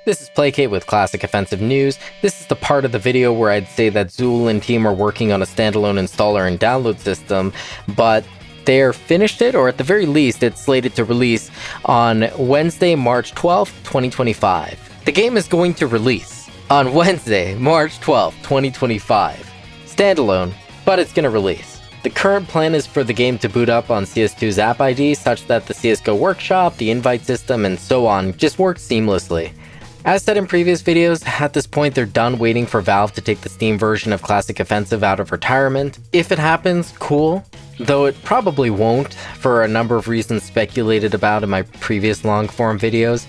This is Placate with Classic Offensive News. This is the part of the video where I'd say that Zool and team are working on a standalone installer and download system, but they're finished it, or at the very least, it's slated to release on Wednesday, March 12th, 2025. The game is going to release on Wednesday, March 12th, 2025. Standalone, but it's going to release. The current plan is for the game to boot up on CS2's app ID such that the CSGO workshop, the invite system, and so on just work seamlessly. As said in previous videos, at this point they're done waiting for Valve to take the Steam version of Classic Offensive out of retirement. If it happens, cool, though it probably won't for a number of reasons speculated about in my previous long-form videos.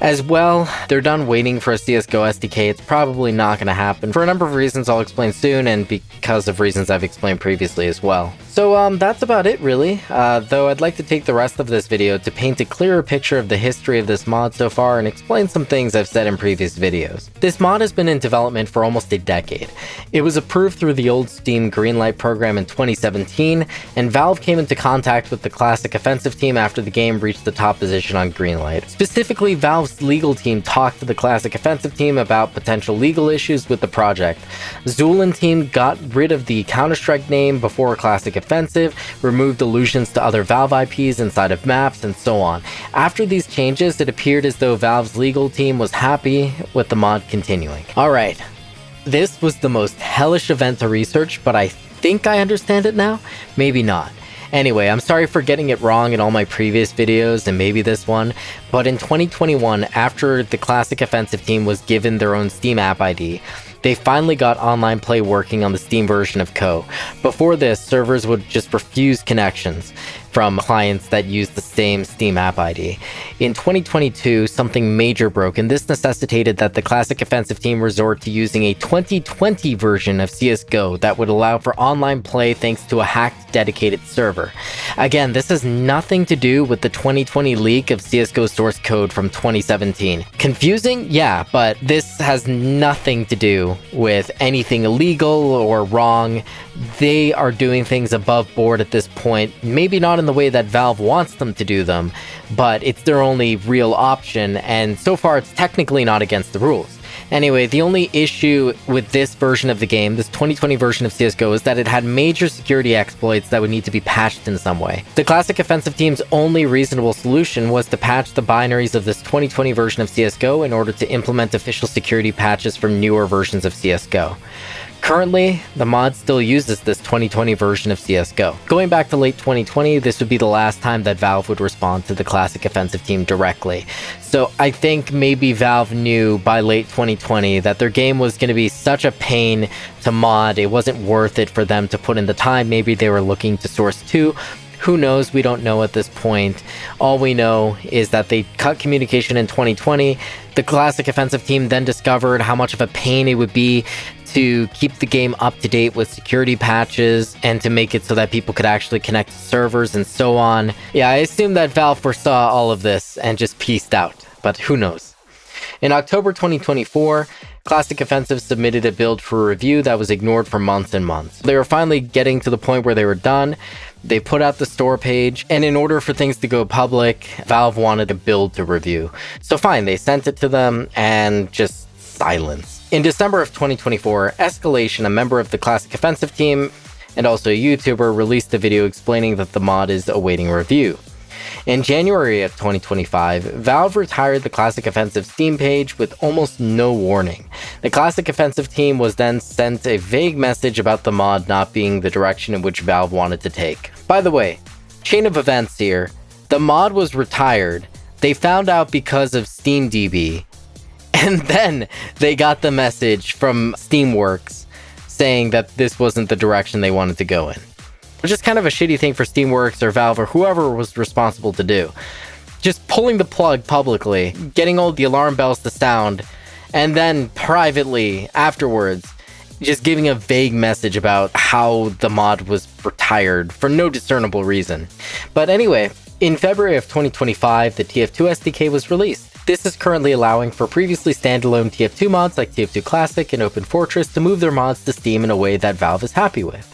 As well, they're done waiting for a CSGO SDK. It's probably not going to happen for a number of reasons I'll explain soon, and because of reasons I've explained previously as well. So that's about it really, though I'd like to take the rest of this video to paint a clearer picture of the history of this mod so far and explain some things I've said in previous videos. This mod has been in development for almost a decade. It was approved through the old Steam Greenlight program in 2017, and Valve came into contact with the Classic Offensive team after the game reached the top position on Greenlight. Specifically, Valve's legal team talked to the Classic Offensive team about potential legal issues with the project. Zool and team got rid of the Counter-Strike name before Classic Offensive, removed allusions to other Valve IPs inside of maps, and so on. After these changes, it appeared as though Valve's legal team was happy with the mod continuing. Alright, this was the most hellish event to research, but I think I understand it now? Maybe not. Anyway, I'm sorry for getting it wrong in all my previous videos and maybe this one, but in 2021, after the Classic Offensive team was given their own Steam app ID, they finally got online play working on the Steam version of Co. Before this, servers would just refuse connections from clients that use the same Steam app ID. In 2022, something major broke, and this necessitated that the Classic Offensive team resort to using a 2020 version of CSGO that would allow for online play thanks to a hacked dedicated server. Again, this has nothing to do with the 2020 leak of CSGO source code from 2017. Confusing? Yeah, but this has nothing to do with anything illegal or wrong. They are doing things above board at this point, maybe not in the way that Valve wants them to do them, but it's their only real option, and so far it's technically not against the rules. Anyway, the only issue with this version of the game, this 2020 version of CSGO, is that it had major security exploits that would need to be patched in some way. The Classic Offensive team's only reasonable solution was to patch the binaries of this 2020 version of CSGO in order to implement official security patches from newer versions of CSGO. Currently, the mod still uses this 2020 version of CSGO. Going back to late 2020, this would be the last time that Valve would respond to the Classic Offensive team directly. So I think maybe Valve knew by late 2020 that their game was going to be such a pain to mod, it wasn't worth it for them to put in the time. Maybe they were looking to source 2. Who knows? We don't know at this point. All we know is that they cut communication in 2020. The Classic Offensive team then discovered how much of a pain it would be to keep the game up to date with security patches and to make it so that people could actually connect to servers and so on. Yeah, I assume that Valve foresaw all of this and just pieced out, but who knows. In October 2024, Classic Offensive submitted a build for review that was ignored for months and months. They were finally getting to the point where they were done. They put out the store page, and in order for things to go public, Valve wanted a build to review. So fine, they sent it to them, and just silence. In December of 2024, Escalation, a member of the Classic Offensive team, and also a YouTuber, released a video explaining that the mod is awaiting review. In January of 2025, Valve retired the Classic Offensive Steam page with almost no warning. The Classic Offensive team was then sent a vague message about the mod not being the direction in which Valve wanted to take. By the way, chain of events here, the mod was retired, they found out because of SteamDB, and then they got the message from Steamworks saying that this wasn't the direction they wanted to go in. Which is kind of a shitty thing for Steamworks or Valve or whoever was responsible to do. Just pulling the plug publicly, getting all the alarm bells to sound, and then privately, afterwards, just giving a vague message about how the mod was retired for no discernible reason. But anyway, in February of 2025, the TF2 SDK was released. This is currently allowing for previously standalone TF2 mods like TF2 Classic and Open Fortress to move their mods to Steam in a way that Valve is happy with.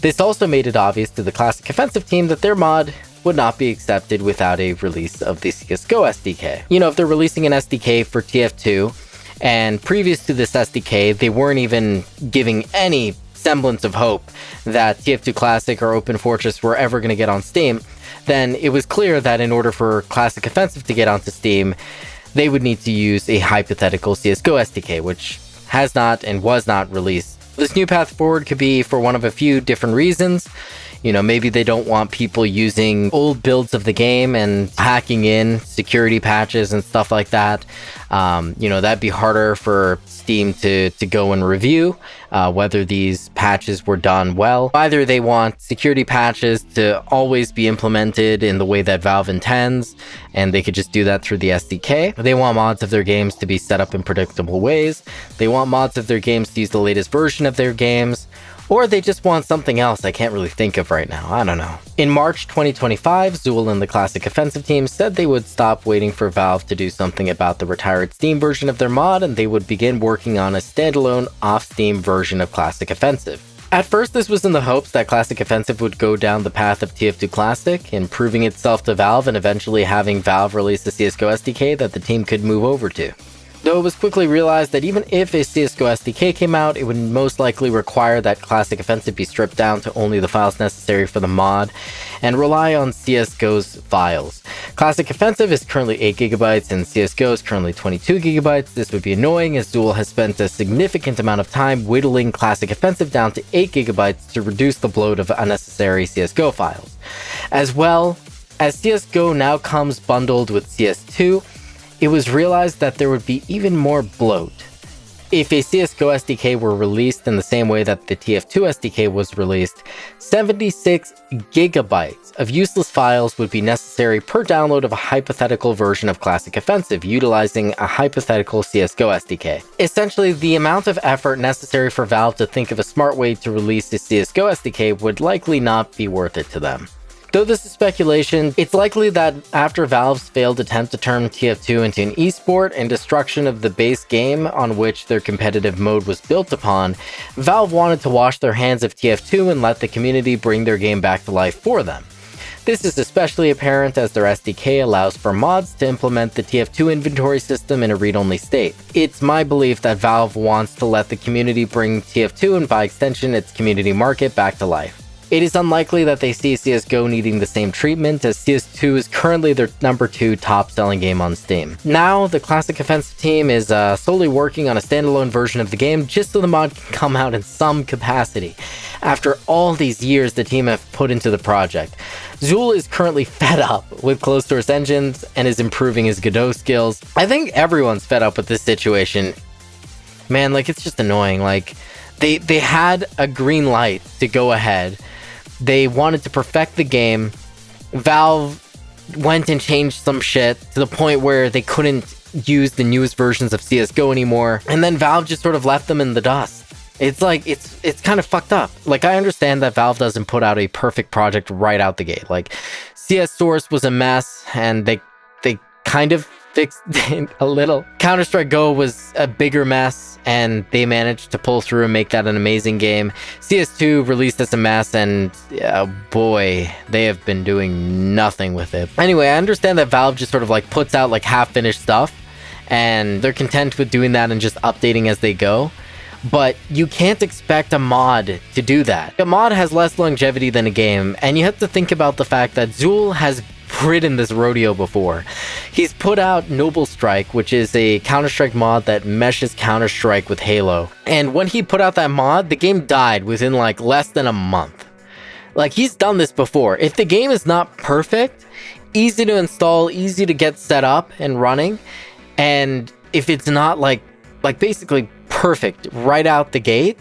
This also made it obvious to the Classic Offensive team that their mod would not be accepted without a release of the CSGO SDK. You know, if they're releasing an SDK for TF2, and previous to this SDK, they weren't even giving any semblance of hope that TF2 Classic or Open Fortress were ever going to get on Steam, then it was clear that in order for Classic Offensive to get onto Steam, they would need to use a hypothetical CSGO SDK, which has not and was not released. This new path forward could be for one of a few different reasons. You know, maybe they don't want people using old builds of the game and hacking in security patches and stuff like that. You know, that'd be harder for Steam to go and review whether these patches were done well. Either they want security patches to always be implemented in the way that Valve intends, and they could just do that through the SDK. They want mods of their games to be set up in predictable ways. They want mods of their games to use the latest version of their games. Or they just want something else I can't really think of right now. I don't know. In March 2025, Zool and the Classic Offensive team said they would stop waiting for Valve to do something about the retired Steam version of their mod, and they would begin working on a standalone off-Steam version of Classic Offensive. At first, this was in the hopes that Classic Offensive would go down the path of TF2 Classic, improving itself to Valve and eventually having Valve release the CSGO SDK that the team could move over to. Though it was quickly realized that even if a CSGO SDK came out, it would most likely require that Classic Offensive be stripped down to only the files necessary for the mod and rely on CSGO's files. Classic Offensive is currently 8GB and CSGO is currently 22GB. This would be annoying as Zool has spent a significant amount of time whittling Classic Offensive down to 8GB to reduce the bloat of unnecessary CSGO files. As well, as CSGO now comes bundled with CS2, it was realized that there would be even more bloat. If a CSGO SDK were released in the same way that the TF2 SDK was released, 76 gigabytes of useless files would be necessary per download of a hypothetical version of Classic Offensive, utilizing a hypothetical CSGO SDK. Essentially, the amount of effort necessary for Valve to think of a smart way to release a CSGO SDK would likely not be worth it to them. Though this is speculation, it's likely that after Valve's failed attempt to turn TF2 into an esport and destruction of the base game on which their competitive mode was built upon, Valve wanted to wash their hands of TF2 and let the community bring their game back to life for them. This is especially apparent as their SDK allows for mods to implement the TF2 inventory system in a read-only state. It's my belief that Valve wants to let the community bring TF2 and by extension its community market back to life. It is unlikely that they see CSGO needing the same treatment, as CS2 is currently their #2 top-selling game on Steam. Now, the Classic Offensive team is solely working on a standalone version of the game just so the mod can come out in some capacity. After all these years the team have put into the project, Zool is currently fed up with closed-source engines and is improving his Godot skills. I think everyone's fed up with this situation. Man, like, it's just annoying. Like, they had a green light to go ahead. They wanted to perfect the game. Valve went and changed some shit to the point where they couldn't use the newest versions of CSGO anymore. And then Valve just sort of left them in the dust. It's like, it's kind of fucked up. Like, I understand that Valve doesn't put out a perfect project right out the gate. Like, CS Source was a mess and they kind of fixed it a little. Counter-Strike Go was a bigger mess and they managed to pull through and make that an amazing game. CS2 released as a mess and boy, they have been doing nothing with it. Anyway, I understand that Valve just sort of like puts out like half-finished stuff and they're content with doing that and just updating as they go. But you can't expect a mod to do that. A mod has less longevity than a game, and you have to think about the fact that Zool has ridden this rodeo before. He's put out Noble Strike, which is a Counter-Strike mod that meshes Counter-Strike with Halo. And when he put out that mod, the game died within like less than a month. Like, he's done this before. If the game is not perfect, easy to install, easy to get set up and running, and if it's not like basically perfect right out the gate,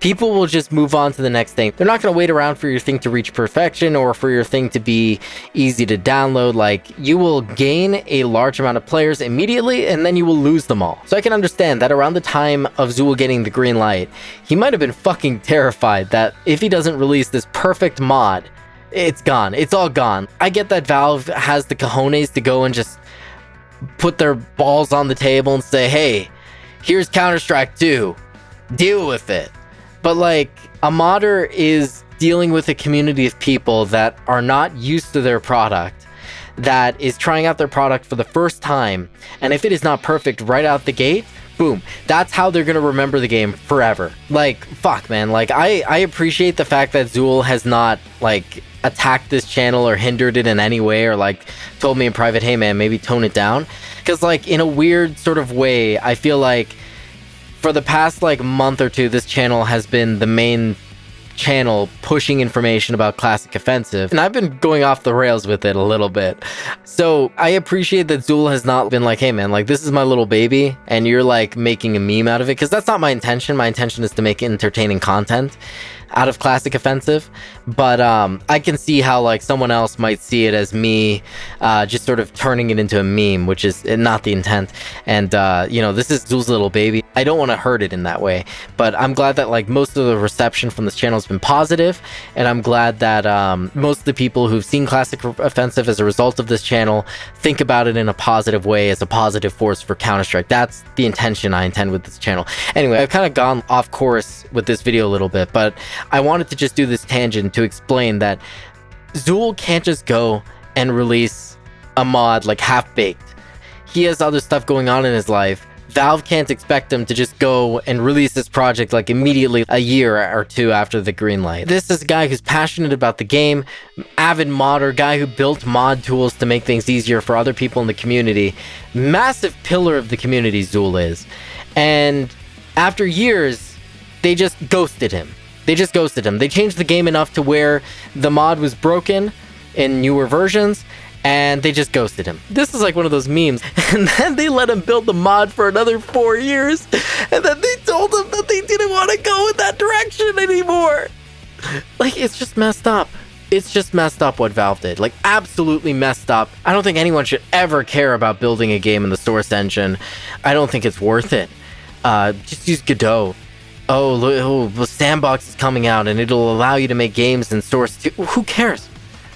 people will just move on to the next thing. They're not going to wait around for your thing to reach perfection or for your thing to be easy to download. Like, you will gain a large amount of players immediately and then you will lose them all. So I can understand that around the time of Zool getting the green light, he might have been fucking terrified that if he doesn't release this perfect mod, it's gone. It's all gone. I get that Valve has the cojones to go and just put their balls on the table and say, hey, here's Counter-Strike 2. Deal with it. But like, a modder is dealing with a community of people that are not used to their product, that is trying out their product for the first time, and if it is not perfect right out the gate, boom, that's how they're gonna remember the game forever. Like, fuck, man. Like, I appreciate the fact that Zool has not, like, attacked this channel or hindered it in any way, or, like, told me in private, hey, man, maybe tone it down. Because, like, in a weird sort of way, I feel like for the past, like, month or two, this channel has been the main channel pushing information about Classic Offensive, and I've been going off the rails with it a little bit. So I appreciate that Zool has not been like, hey man, like, this is my little baby and you're like making a meme out of it, because that's not my intention. My intention is to make entertaining content out of Classic Offensive, but I can see how, like, someone else might see it as me just sort of turning it into a meme, which is not the intent. And you know, this is Zool's little baby. I don't want to hurt it in that way, but I'm glad that, like, most of the reception from this channel has been positive, and I'm glad that most of the people who've seen Classic Offensive as a result of this channel think about it in a positive way, as a positive force for Counter-Strike. That's the intention I intend with this channel. Anyway, I've kind of gone off course with this video a little bit, but I wanted to just do this tangent to explain that Zool can't just go and release a mod like half-baked. He has other stuff going on in his life. Valve can't expect him to just go and release this project like immediately, a year or two after the green light. This is a guy who's passionate about the game, avid modder, guy who built mod tools to make things easier for other people in the community. Massive pillar of the community, Zool is. And after years, they just ghosted him. They changed the game enough to where the mod was broken in newer versions, and they just ghosted him. This is like one of those memes. And then they let him build the mod for another 4 years, and then they told him that they didn't want to go in that direction anymore. Like, it's just messed up. It's just messed up what Valve did. Like, absolutely messed up. I don't think anyone should ever care about building a game in the Source engine. I don't think it's worth it. Just use Godot. Oh, the Sandbox is coming out and it'll allow you to make games in Source 2. Who cares?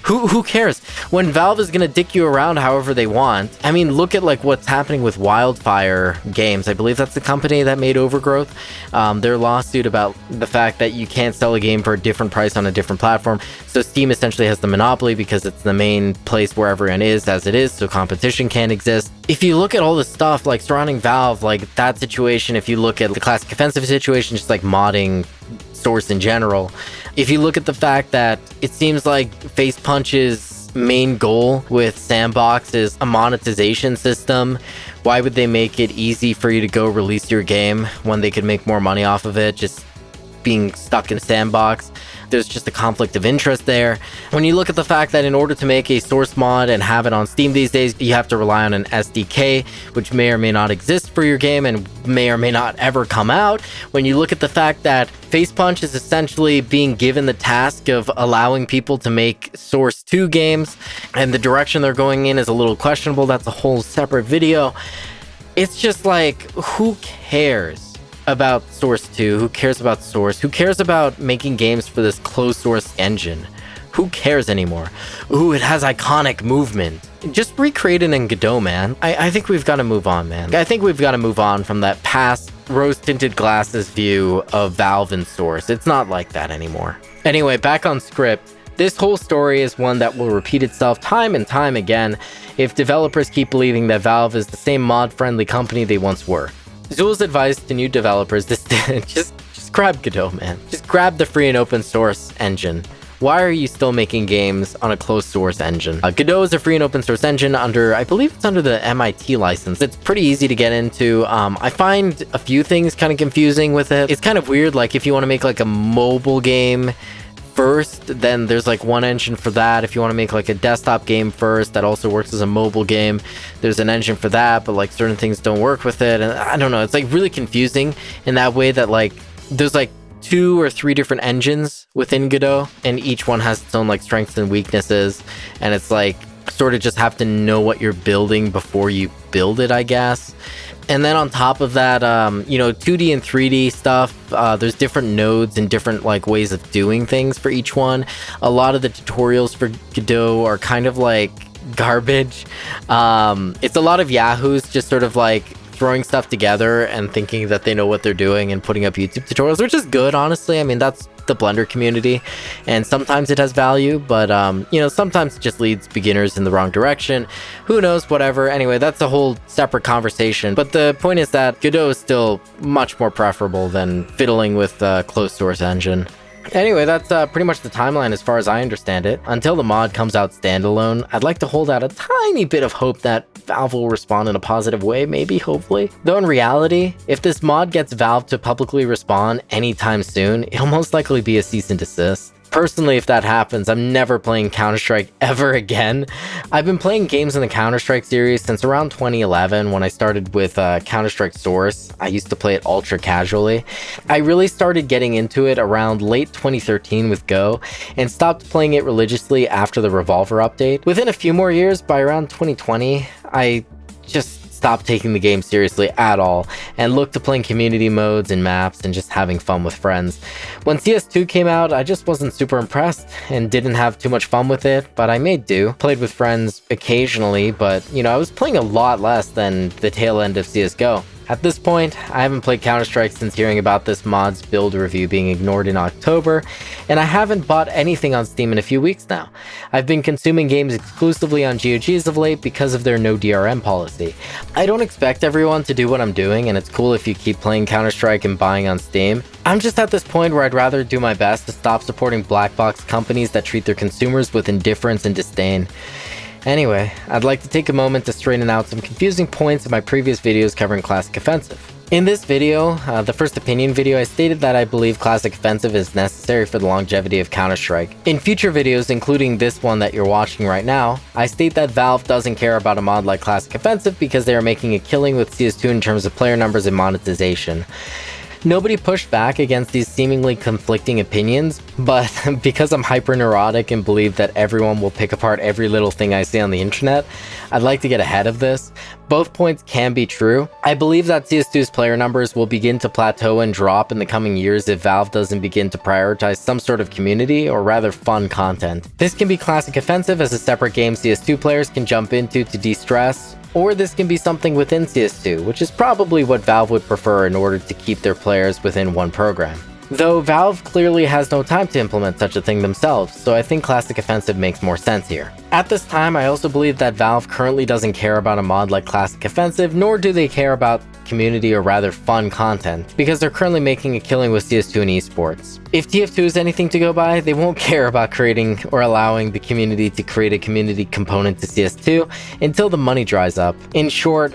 Who cares? When Valve is gonna dick you around however they want. I mean, look at like what's happening with Wildfire Games. I believe that's the company that made Overgrowth. Their lawsuit about the fact that you can't sell a game for a different price on a different platform. So Steam essentially has the monopoly because it's the main place where everyone is as it is, so competition can't exist. If you look at all the stuff like surrounding Valve, like that situation, if you look at the Classic Offensive situation, just like modding Source in general, if you look at the fact that it seems like Face Punch's main goal with Sandbox is a monetization system, why would they make it easy for you to go release your game when they could make more money off of it just being stuck in Sandbox? There's just a conflict of interest there. When you look at the fact that in order to make a Source mod and have it on Steam these days, you have to rely on an SDK, which may or may not exist for your game and may or may not ever come out. When you look at the fact that Facepunch is essentially being given the task of allowing people to make Source 2 games, and the direction they're going in is a little questionable. That's a whole separate video. It's just like, who cares about Source 2? Who cares about Source? Who cares about making games for this closed source engine? Who cares anymore? Ooh, it has iconic movement. Just recreate it in Godot, man. I think we've got to move on, man. I think we've got to move on from that past rose-tinted glasses view of Valve and Source. It's not like that anymore. Anyway, back on script. This whole story is one that will repeat itself time and time again if developers keep believing that Valve is the same mod-friendly company they once were. Zool's advice to new developers is just grab Godot, man. Just grab the free and open source engine. Why are you still making games on a closed source engine? Godot is a free and open source engine under, I believe it's under the MIT license. It's pretty easy to get into. I find a few things kind of confusing with it. It's kind of weird, like if you want to make like a mobile game first, then there's like one engine for that. If you want to make like a desktop game first, that also works as a mobile game, there's an engine for that, but like certain things don't work with it. And I don't know, it's like really confusing in that way that like there's like 2 or 3 different engines within Godot, and each one has its own like strengths and weaknesses, and it's like sort of just have to know what you're building before you build it, I guess. And then on top of that, you know, 2D and 3D stuff, there's different nodes and different like ways of doing things for each one. A lot of the tutorials for Godot are kind of like garbage. It's a lot of yahoos just sort of like throwing stuff together and thinking that they know what they're doing and putting up YouTube tutorials, which is good, honestly. I mean, that's the Blender community, and sometimes it has value, but you know, sometimes it just leads beginners in the wrong direction. Who knows, whatever. Anyway, that's a whole separate conversation, but the point is that Godot is still much more preferable than fiddling with a closed source engine. Anyway, that's pretty much the timeline as far as I understand it. Until the mod comes out standalone, I'd like to hold out a tiny bit of hope that Valve will respond in a positive way, maybe, hopefully. Though in reality, if this mod gets Valve to publicly respond anytime soon, it'll most likely be a cease and desist. Personally, if that happens, I'm never playing Counter-Strike ever again. I've been playing games in the Counter-Strike series since around 2011 when I started with Counter-Strike Source. I used to play it ultra casually. I really started getting into it around late 2013 with Go and stopped playing it religiously after the Revolver update. Within a few more years, by around 2020, I just stopped taking the game seriously at all and looked to playing community modes and maps and just having fun with friends. When CS2 came out, I just wasn't super impressed and didn't have too much fun with it, but I made do. Played with friends occasionally, but you know, I was playing a lot less than the tail end of CSGO. At this point, I haven't played Counter-Strike since hearing about this mod's build review being ignored in October, and I haven't bought anything on Steam in a few weeks now. I've been consuming games exclusively on GOG as of late because of their no DRM policy. I don't expect everyone to do what I'm doing, and it's cool if you keep playing Counter-Strike and buying on Steam. I'm just at this point where I'd rather do my best to stop supporting black box companies that treat their consumers with indifference and disdain. Anyway, I'd like to take a moment to straighten out some confusing points in my previous videos covering Classic Offensive. In this video, the first opinion video, I stated that I believe Classic Offensive is necessary for the longevity of Counter-Strike. In future videos, including this one that you're watching right now, I state that Valve doesn't care about a mod like Classic Offensive because they are making a killing with CS2 in terms of player numbers and monetization. Nobody pushed back against these seemingly conflicting opinions, but because I'm hyper-neurotic and believe that everyone will pick apart every little thing I say on the internet, I'd like to get ahead of this. Both points can be true. I believe that CS2's player numbers will begin to plateau and drop in the coming years if Valve doesn't begin to prioritize some sort of community or rather fun content. This can be Classic Offensive as a separate game CS2 players can jump into to de-stress, or this can be something within CS2, which is probably what Valve would prefer in order to keep their players within one program. Though Valve clearly has no time to implement such a thing themselves, so I think Classic Offensive makes more sense here. At this time, I also believe that Valve currently doesn't care about a mod like Classic Offensive, nor do they care about community or rather fun content, because they're currently making a killing with CS2 and esports. If TF2 is anything to go by, they won't care about creating or allowing the community to create a community component to CS2 until the money dries up. In short,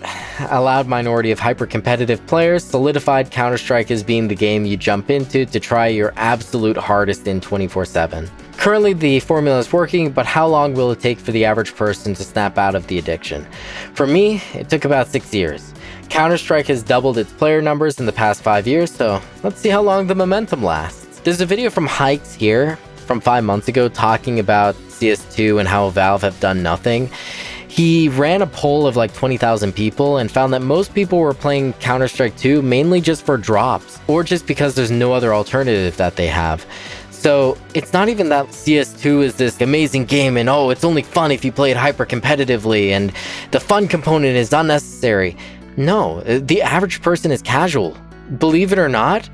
a loud minority of hyper-competitive players solidified Counter-Strike as being the game you jump into to try your absolute hardest in 24/7. Currently, the formula is working, but how long will it take for the average person to snap out of the addiction? For me, it took about 6 years. Counter-Strike has doubled its player numbers in the past 5 years, so let's see how long the momentum lasts. There's a video from Hikes here from 5 months ago talking about CS2 and how Valve have done nothing. He ran a poll of like 20,000 people and found that most people were playing Counter-Strike 2 mainly just for drops, or just because there's no other alternative that they have. So it's not even that CS2 is this amazing game and oh, it's only fun if you play it hyper competitively and the fun component is unnecessary. No, the average person is casual. Believe it or not,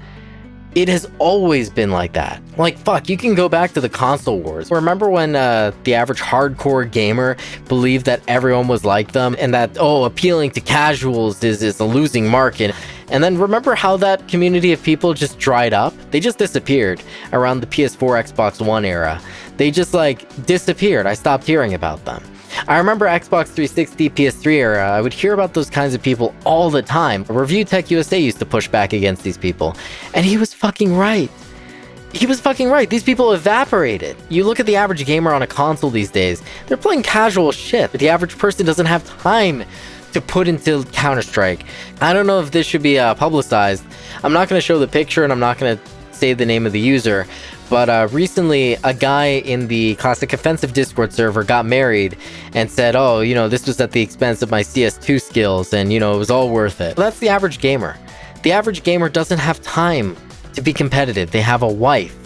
it has always been like that. Like, fuck, you can go back to the console wars. Remember when the average hardcore gamer believed that everyone was like them and that, oh, appealing to casuals is a losing market? And then remember how that community of people just dried up? They just disappeared around the PS4, Xbox One era. They just like disappeared. I stopped hearing about them. I remember Xbox 360, PS3 era, I would hear about those kinds of people all the time. Review Tech USA used to push back against these people. And he was fucking right. He was fucking right. These people evaporated. You look at the average gamer on a console these days, they're playing casual shit. The average person doesn't have time to put into Counter-Strike. I don't know if this should be publicized. I'm not going to show the picture and I'm not going to say the name of the user, but recently a guy in the Classic Offensive Discord server got married and said, oh, you know, this was at the expense of my CS2 skills and, you know, it was all worth it. That's the average gamer. The average gamer doesn't have time to be competitive. They have a wife.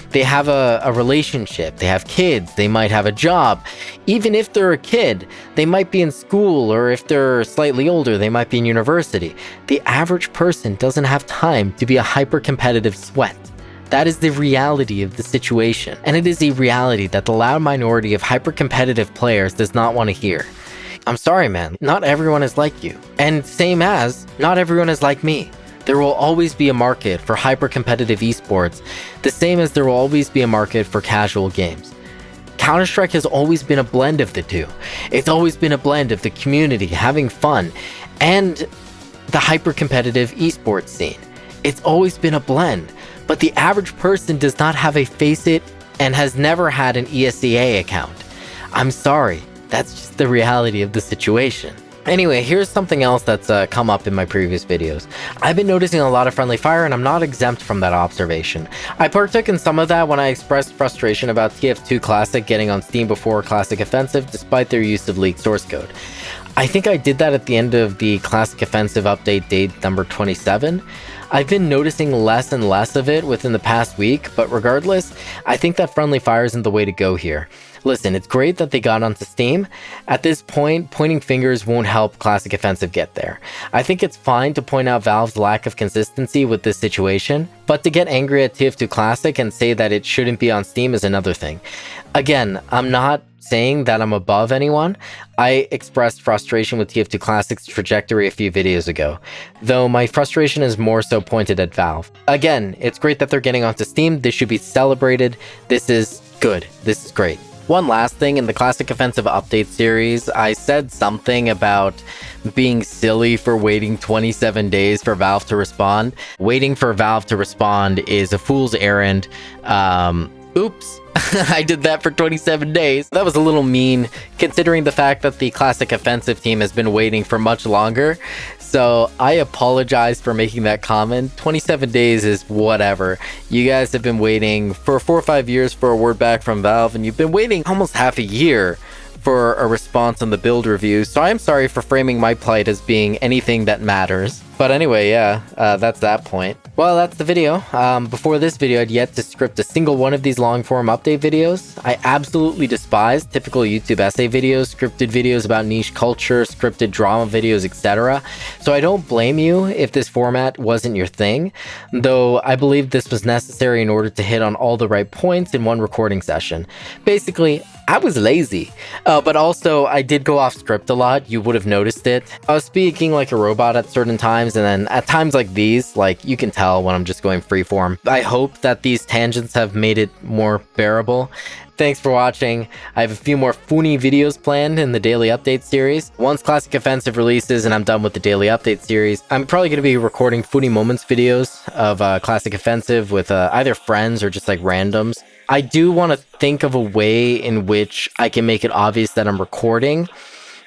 They have a relationship. They have kids. They might have a job. Even if they're a kid, they might be in school, or if they're slightly older, they might be in university. The average person doesn't have time to be a hyper-competitive sweat. That is the reality of the situation, and it is a reality that the loud minority of hyper-competitive players does not want to hear. I'm sorry, man, not everyone is like you. And same as, not everyone is like me. There will always be a market for hyper-competitive esports, the same as there will always be a market for casual games. Counter-Strike has always been a blend of the two. It's always been a blend of the community having fun and the hyper-competitive esports scene. It's always been a blend, but the average person does not have a Faceit and has never had an ESEA account. I'm sorry, that's just the reality of the situation. Anyway, here's something else that's come up in my previous videos. I've been noticing a lot of friendly fire, and I'm not exempt from that observation. I partook in some of that when I expressed frustration about TF2 Classic getting on Steam before Classic Offensive, despite their use of leaked source code. I think I did that at the end of the Classic Offensive update date number 27. I've been noticing less and less of it within the past week, but regardless, I think that friendly fire isn't the way to go here. Listen, it's great that they got onto Steam. At this point, pointing fingers won't help Classic Offensive get there. I think it's fine to point out Valve's lack of consistency with this situation, but to get angry at TF2 Classic and say that it shouldn't be on Steam is another thing. Again, I'm not saying that I'm above anyone. I expressed frustration with TF2 Classic's trajectory a few videos ago, though my frustration is more so pointed at Valve. Again, it's great that they're getting onto Steam. This should be celebrated. This is good. This is great. One last thing, in the Classic Offensive update series, I said something about being silly for waiting 27 days for Valve to respond. Waiting for Valve to respond is a fool's errand. Oops. I did that for 27 days. That was a little mean, considering the fact that the Classic Offensive team has been waiting for much longer. So I apologize for making that comment. 27 days is whatever. You guys have been waiting for 4 or 5 years for a word back from Valve, and you've been waiting almost half a year for a response on the build review. So I'm sorry for framing my plight as being anything that matters. But anyway, yeah, that's that point. Well, that's the video. Before this video, I'd yet to script a single one of these long-form update videos. I absolutely despise typical YouTube essay videos, scripted videos about niche culture, scripted drama videos, etc. So I don't blame you if this format wasn't your thing, though I believe this was necessary in order to hit on all the right points in one recording session. Basically, I was lazy, but also I did go off script a lot. You would have noticed it. I was speaking like a robot at certain times, and then at times like these, like you can tell when I'm just going freeform. I hope that these tangents have made it more bearable. Thanks for watching. I have a few more funny videos planned in the daily update series. Once Classic Offensive releases and I'm done with the daily update series, I'm probably going to be recording funny moments videos of Classic Offensive with either friends or just like randoms. I do want to think of a way in which I can make it obvious that I'm recording.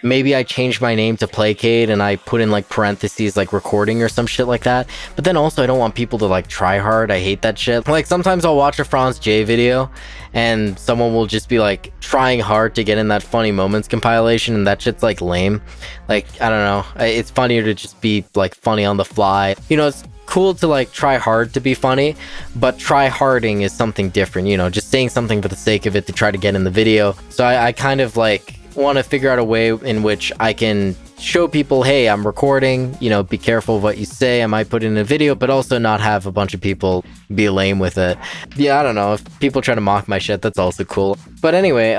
Maybe I change my name to Placate and I put in like parentheses like recording or some shit like that. But then also I don't want people to like try hard. I hate that shit. Like sometimes I'll watch a Franz J video and someone will just be like trying hard to get in that funny moments compilation, and that shit's like lame. Like, I don't know. It's funnier to just be like funny on the fly. You know, it's cool to like try hard to be funny, but try harding is something different, you know, just saying something for the sake of it to try to get in the video. So I kind of like want to figure out a way in which I can show people, hey, I'm recording, you know, be careful of what you say. I might put it in a video, but also not have a bunch of people be lame with it. Yeah, I don't know. If people try to mock my shit, that's also cool. But anyway,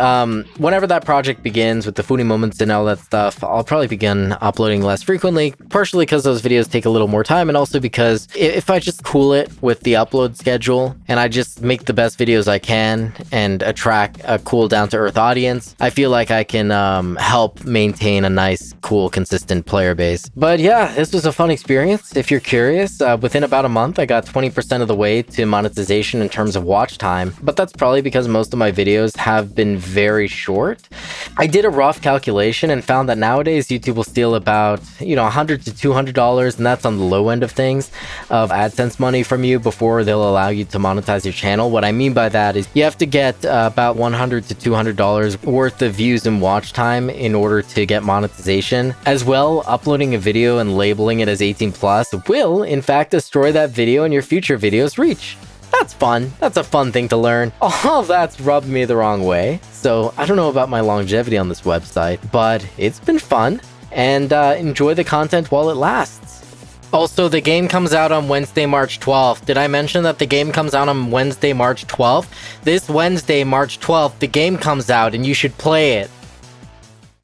whenever that project begins with the funny moments and all that stuff, I'll probably begin uploading less frequently, partially because those videos take a little more time, and also because if I just cool it with the upload schedule and I just make the best videos I can and attract a cool down-to-earth audience, I feel like I can help maintain a nice, cool, consistent player base. But yeah, this was a fun experience. If you're curious, within about a month, I got 20% of the way to monetization in terms of watch time, but that's probably because most of my videos have been very short. I did a rough calculation and found that nowadays YouTube will steal about, you know, $100 to $200, and that's on the low end of things, of AdSense money from you before they'll allow you to monetize your channel. What I mean by that is you have to get about $100 to $200 worth of views and watch time in order to get monetization. As well, uploading a video and labeling it as 18 plus will, in fact, destroy that video and your future videos' reach. That's fun. That's a fun thing to learn. All of that's rubbed me the wrong way. So I don't know about my longevity on this website, but it's been fun, and enjoy the content while it lasts. Also, the game comes out on Wednesday, March 12th. Did I mention that the game comes out on Wednesday, March 12th? This Wednesday, March 12th, the game comes out and you should play it.